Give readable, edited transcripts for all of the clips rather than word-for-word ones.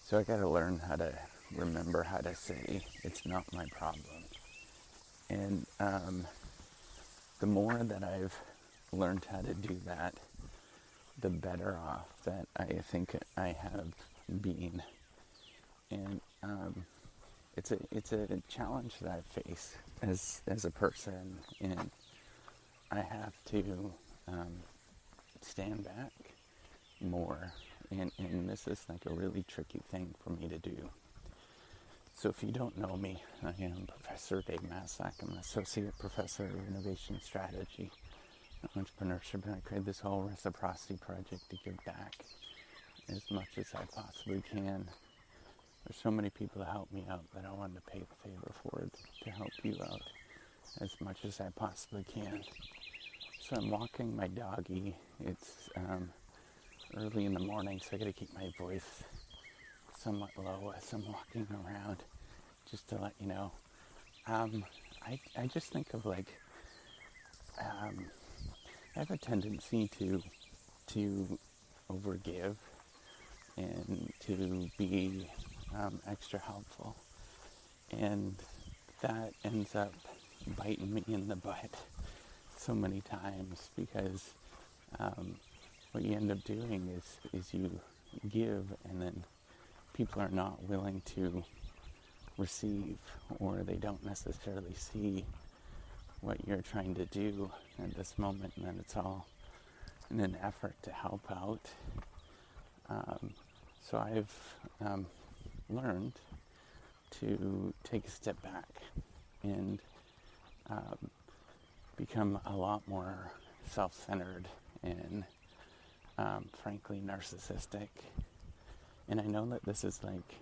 So I gotta learn how to remember how to say it's not my problem. And the more that I've learned how to do that, the better off that I think I have been. And it's a challenge that I face as a person, and I have to um, stand back more. And this is like a really tricky thing for me to do. So if you don't know me, I am Professor Dave Massack. I'm an associate professor of innovation strategy and entrepreneurship, and I created this whole reciprocity project to give back as much as I possibly can. There's so many people that help me out that I wanted to pay the favor forward to help you out as much as I possibly can. So I'm walking my doggy. It's early in the morning, so I gotta keep my voice somewhat low as I'm walking around, just to let you know. I just think of like, I have a tendency to overgive and to be extra helpful, and that ends up biting me in the butt so many times because what you end up doing is you give, and then people are not willing to receive, or they don't necessarily see what you're trying to do at this moment, and then it's all in an effort to help out. So I've learned to take a step back and become a lot more self-centered and frankly narcissistic. And I know that this is like,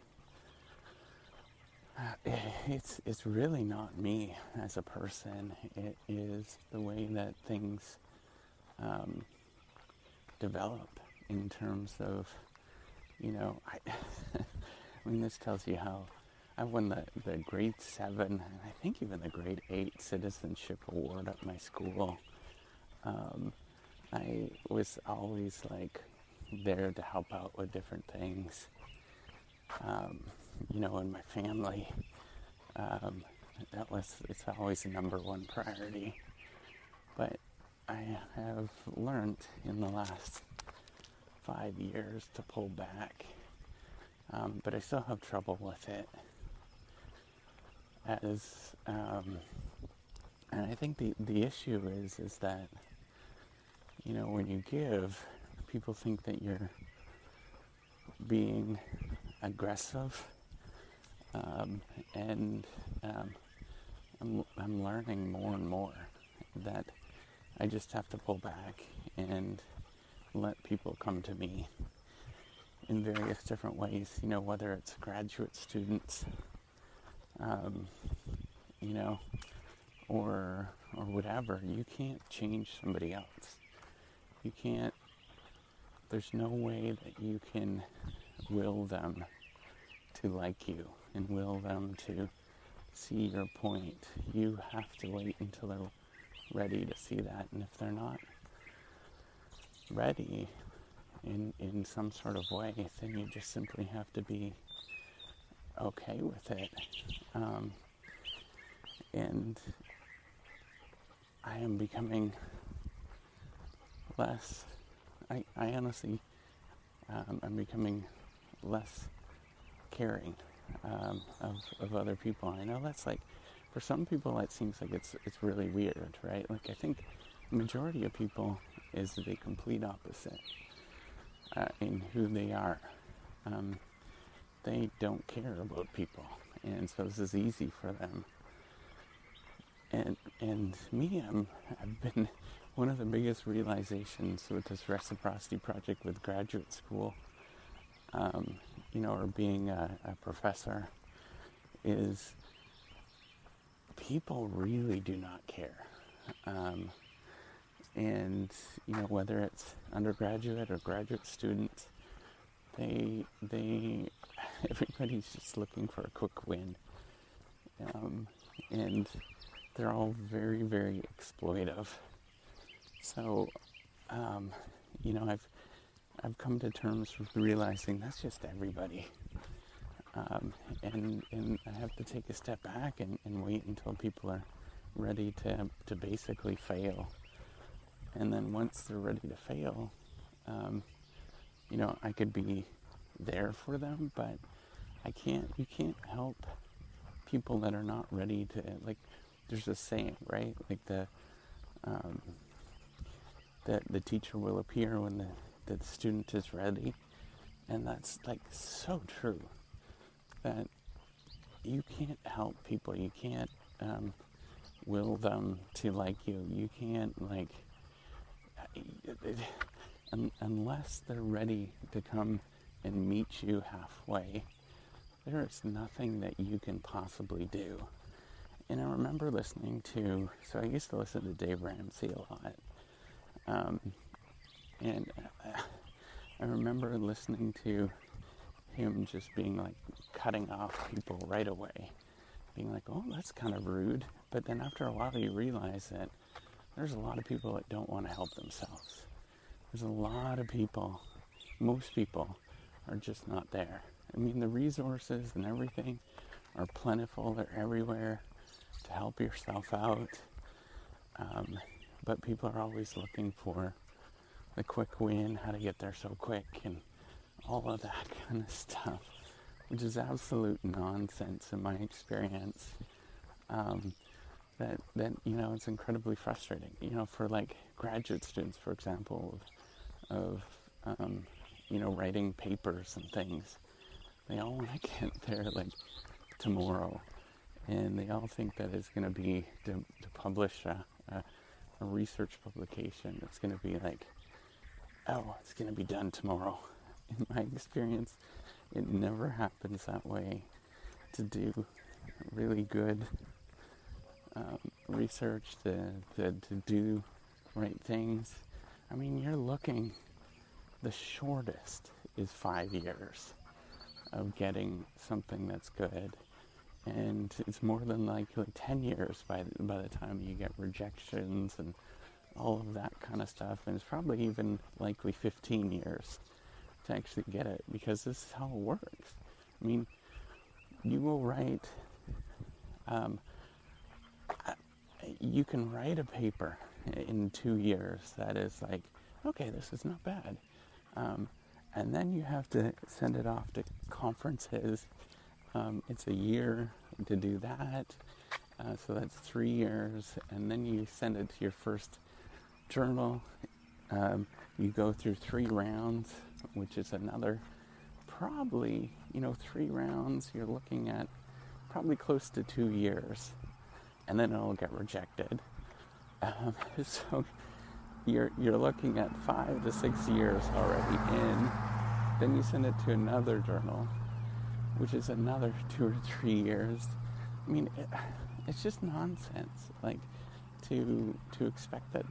it's really not me as a person. It is the way that things develop in terms of, I mean, this tells you how I won the grade 7, and I think even the grade 8 citizenship award at my school. I was always like there to help out with different things. In my family, it's always the number one priority. But I have learned in the last 5 years to pull back, but I still have trouble with it. And I think the issue is that, when you give, people think that you're being aggressive, and I'm learning more and more that I just have to pull back and let people come to me in various different ways, whether it's graduate students, or whatever. You can't change somebody else. You can't, there's no way that you can will them to like you and will them to see your point. You have to wait until they're ready to see that. And if they're not ready in some sort of way, then you just simply have to be okay with it. And I am becoming less, I honestly, I'm becoming less caring of other people. I know that's like, for some people it seems like it's really weird, right? Like, I think the majority of people is the complete opposite in who they are. They don't care about people, and so this is easy for them. And me, I've been one of the biggest realizations with this reciprocity project with graduate school, or being a professor, is people really do not care. And whether it's undergraduate or graduate students, they everybody's just looking for a quick win, and they're all very, very exploitive. So, I've come to terms with realizing that's just everybody. and I have to take a step back and wait until people are ready to basically fail. And then once they're ready to fail, um, I could be there for them, but you can't help people that are not ready to, like, there's a saying, right? Like um, the teacher will appear when the student is ready. And that's like so true, that you can't help people. You can't will them to like you. You can't, like, unless they're ready to come and meet you halfway, there is nothing that you can possibly do. And I remember so I used to listen to Dave Ramsey a lot. Um, and I remember listening to him just being like cutting off people right away, being like, oh, that's kind of rude. But then after a while, you realize that there's a lot of people that don't want to help themselves. There's a lot of people, most people are just not there. I mean, the resources and everything are plentiful, they're everywhere to help yourself out. But people are always looking for the quick win, how to get there so quick, and all of that kind of stuff, which is absolute nonsense in my experience. That it's incredibly frustrating. For like graduate students, for example, of writing papers and things, they all want to get there like tomorrow, and they all think that it's going to be to publish a research publication. It's going to be like, oh, it's going to be done tomorrow. In my experience, it never happens that way. To do really good research, to do right things, I mean, you're looking, the shortest is 5 years of getting something that's good. And it's more than likely 10 years by the time you get rejections and all of that kind of stuff. And it's probably even likely 15 years to actually get it, because this is how it works. I mean, you will write, you can write a paper in 2 years that is like, okay, this is not bad. And then you have to send it off to conferences. It's a year to do that. So that's 3 years. And then you send it to your first journal. You go through 3 rounds, which is another probably, 3 rounds, you're looking at probably close to 2 years. And then it'll get rejected. So you're looking at 5 to 6 years already in. Then you send it to another journal, which is another 2 or 3 years. I mean, it's just nonsense. Like, to expect that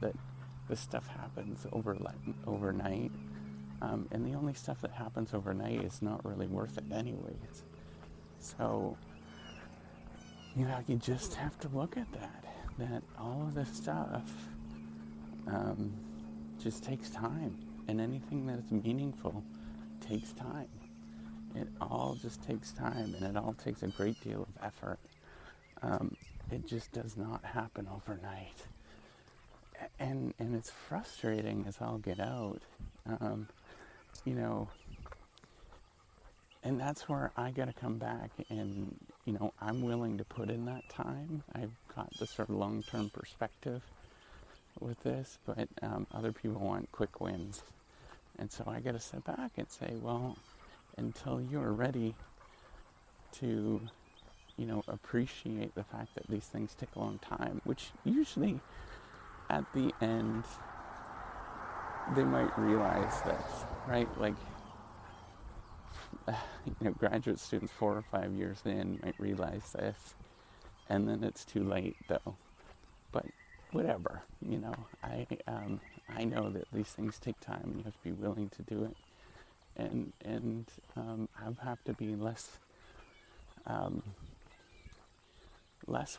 this stuff happens overnight. And the only stuff that happens overnight is not really worth it anyways. So, you just have to look at that all of this stuff just takes time. And anything that's meaningful takes time. It all just takes time, and it all takes a great deal of effort. It just does not happen overnight. And it's frustrating as all get out. And that's where I got to come back, and, I'm willing to put in that time. I've got the sort of long-term perspective with this, but other people want quick wins. And so I got to step back and say, well, until you're ready to, appreciate the fact that these things take a long time, which usually at the end, they might realize this, right? Like, graduate students 4 or 5 years in might realize this, and then it's too late, though. But whatever, I know that these things take time, and you have to be willing to do it, and I have to be less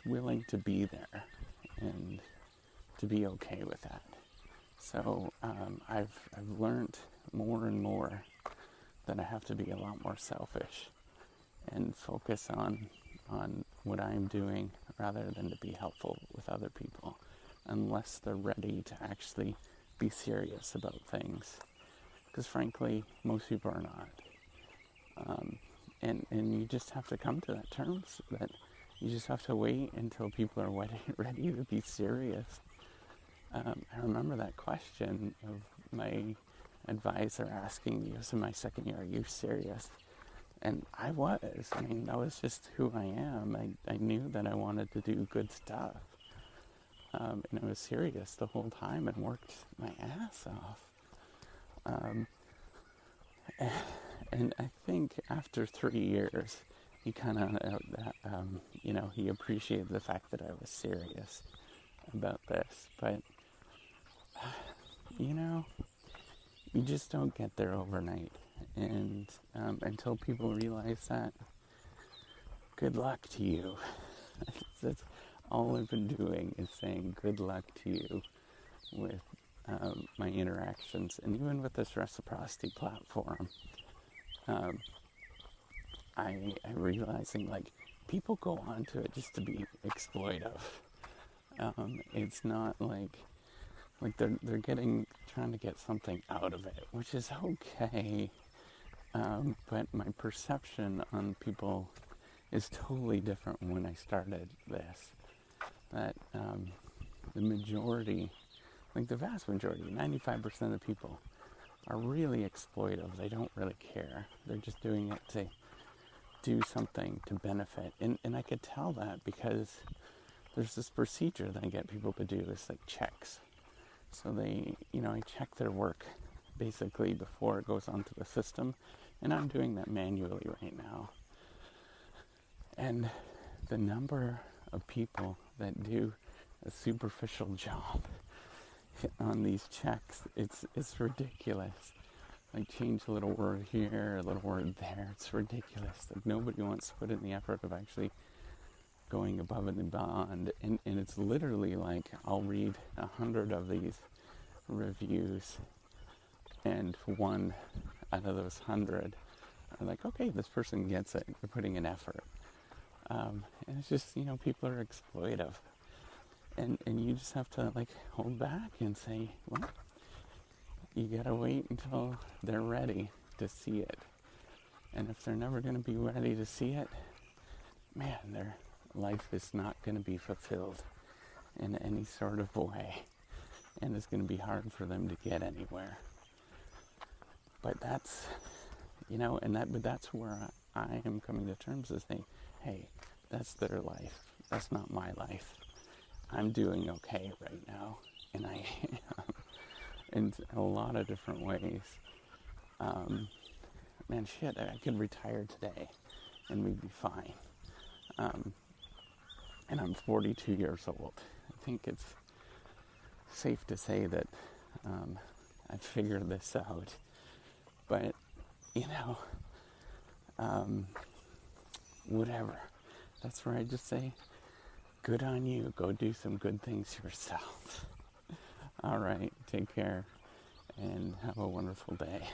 willing to be there, and to be okay with that. So I've learned more and more that I have to be a lot more selfish and focus on what I'm doing rather than to be helpful with other people, unless they're ready to actually be serious about things. Because frankly, most people are not. And you just have to come to that terms that you just have to wait until people are ready to be serious. I remember that question of my advisor asking me, "So in my second year, are you serious?" And I was. I mean, that was just who I am. I knew that I wanted to do good stuff. And I was serious the whole time and worked my ass off. And I think after 3 years, he kind of, he appreciated the fact that I was serious about this. But, you just don't get there overnight. And until people realize that, good luck to you. That's all I've been doing is saying good luck to you with my interactions. And even with this reciprocity platform, I'm realizing, like, people go onto it just to be exploitive. It's not like they're trying to get something out of it, which is okay. But my perception on people is totally different when I started this. That the majority, like the vast majority, 95% of the people are really exploitive. They don't really care. They're just doing it to do something to benefit. And I could tell that because there's this procedure that I get people to do. It's like checks. So they, I check their work basically before it goes onto the system. And I'm doing that manually right now. And the number of people that do a superficial job on these checks, it's ridiculous. Like, change a little word here, a little word there. It's ridiculous. Like, nobody wants to put in the effort of actually going above and beyond. And it's literally like, I'll read 100 of these reviews, and one out of those 100 are like, okay, this person gets it. They're putting in effort. And it's just, people are exploitive. And you just have to, like, hold back and say, well, you gotta wait until they're ready to see it. And if they're never going to be ready to see it, man, their life is not going to be fulfilled in any sort of way. And it's going to be hard for them to get anywhere. But that's, but that's where I am coming to terms with saying, hey, that's their life. That's not my life. I'm doing okay right now. And I am. In a lot of different ways. Man, shit, I could retire today and we'd be fine. And I'm 42 years old. I think it's safe to say that I've figured this out. But, whatever. That's where I just say, good on you. Go do some good things yourself. All right, take care and have a wonderful day.